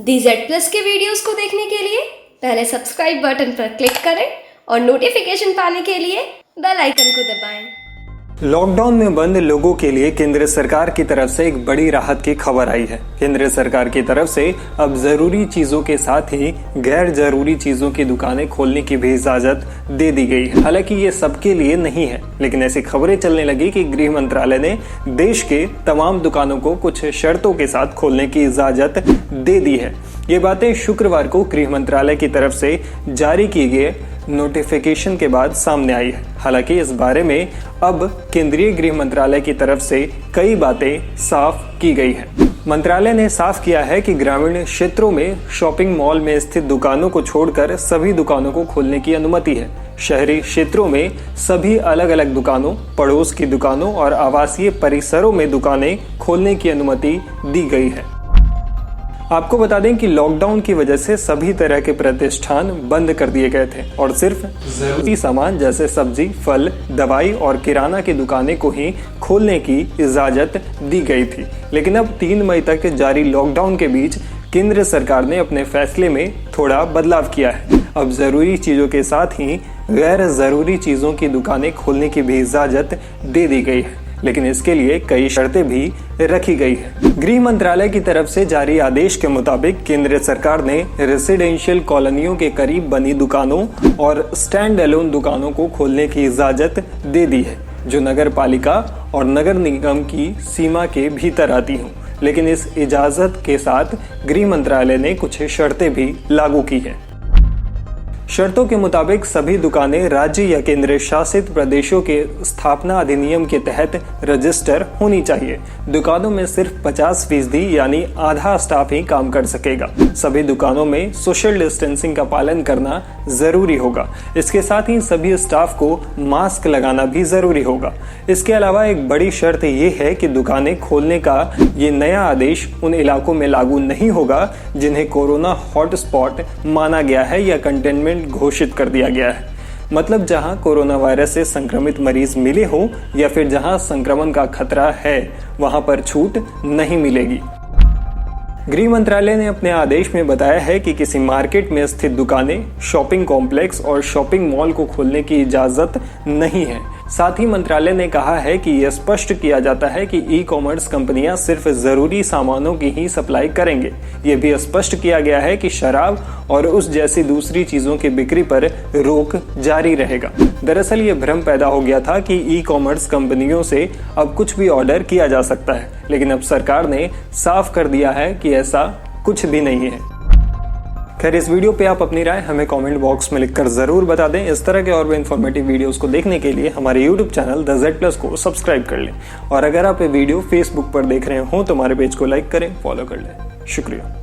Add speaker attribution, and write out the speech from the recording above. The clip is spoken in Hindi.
Speaker 1: DZ+ के वीडियोस को देखने के लिए पहले सब्सक्राइब बटन पर क्लिक करें और नोटिफिकेशन पाने के लिए बेल आइकन को दबाएं।
Speaker 2: लॉकडाउन में बंद लोगों के लिए केंद्र सरकार की तरफ से एक बड़ी राहत की खबर आई है। केंद्र सरकार की तरफ से अब जरूरी चीजों के साथ ही गैर जरूरी चीजों की दुकानें खोलने की भी इजाजत दे दी गई है। हालांकि ये सबके लिए नहीं है, लेकिन ऐसी खबरें चलने लगी कि गृह मंत्रालय ने देश के तमाम दुकानों को कुछ शर्तों के साथ खोलने की इजाजत दे दी है। ये बातें शुक्रवार को गृह मंत्रालय की तरफ से जारी किए गए नोटिफिकेशन के बाद सामने आई है। हालांकि इस बारे में अब केंद्रीय गृह मंत्रालय की तरफ से कई बातें साफ की गई है। मंत्रालय ने साफ किया है कि ग्रामीण क्षेत्रों में शॉपिंग मॉल में स्थित दुकानों को छोड़कर सभी दुकानों को खोलने की अनुमति है। शहरी क्षेत्रों में सभी अलग अलग दुकानों, पड़ोस की दुकानों और आवासीय परिसरों में दुकानें खोलने की अनुमति दी गई है। आपको बता दें कि लॉकडाउन की वजह से सभी तरह के प्रतिष्ठान बंद कर दिए गए थे और सिर्फ जरूरी सामान जैसे सब्जी, फल, दवाई और किराना की दुकानें को ही खोलने की इजाजत दी गई थी। लेकिन अब 3 मई तक जारी लॉकडाउन के बीच केंद्र सरकार ने अपने फैसले में थोड़ा बदलाव किया है। अब जरूरी चीजों के साथ ही गैर जरूरी चीजों की दुकानें खोलने की भी इजाजत दे दी गई है, लेकिन इसके लिए कई शर्तें भी रखी गई है। गृह मंत्रालय की तरफ से जारी आदेश के मुताबिक केंद्र सरकार ने रेसिडेंशियल कॉलोनियों के करीब बनी दुकानों और स्टैंड अलोन दुकानों को खोलने की इजाजत दे दी है, जो नगर पालिका और नगर निगम की सीमा के भीतर आती हों। लेकिन इस इजाजत के साथ गृह मंत्रालय ने कुछ शर्तें भी लागू की है। शर्तों के मुताबिक सभी दुकानें राज्य या केंद्र शासित प्रदेशों के स्थापना अधिनियम के तहत रजिस्टर होनी चाहिए। दुकानों में सिर्फ 50% यानी आधा स्टाफ ही काम कर सकेगा। सभी दुकानों में सोशल डिस्टेंसिंग का पालन करना जरूरी होगा। इसके साथ ही सभी स्टाफ को मास्क लगाना भी जरूरी होगा। इसके अलावा एक बड़ी शर्त ये है कि दुकानें खोलने का ये नया आदेश उन इलाकों में लागू नहीं होगा जिन्हें कोरोना हॉटस्पॉट माना गया है या कंटेनमेंट घोषित कर दिया गया है। मतलब जहां कोरोना वायरस से संक्रमित मरीज मिले हो या फिर जहां संक्रमण का खतरा है, वहां पर छूट नहीं मिलेगी। गृह मंत्रालय ने अपने आदेश में बताया है कि किसी मार्केट में स्थित दुकानें, शॉपिंग कॉम्प्लेक्स और शॉपिंग मॉल को खोलने की इजाजत नहीं है। साथ ही मंत्रालय ने कहा है कि यह स्पष्ट किया जाता है कि ई-कॉमर्स कंपनियां सिर्फ जरूरी सामानों की ही सप्लाई करेंगे। यह भी स्पष्ट किया गया है कि शराब और उस जैसी दूसरी चीजों की बिक्री पर रोक जारी रहेगा। दरअसल ये भ्रम पैदा हो गया था कि ई-कॉमर्स कंपनियों से अब कुछ भी ऑर्डर किया जा सकता है, लेकिन अब सरकार ने साफ कर दिया है कि ऐसा कुछ भी नहीं है। खैर, इस वीडियो पे आप अपनी राय हमें कमेंट बॉक्स में लिखकर जरूर बता दें। इस तरह के और भी इन्फॉर्मेटिव वीडियोस को देखने के लिए हमारे यूट्यूब चैनल DZ+ को सब्सक्राइब कर लें। और अगर आप ये वीडियो फेसबुक पर देख रहे हो तो हमारे पेज को लाइक करें, फॉलो कर लें। शुक्रिया।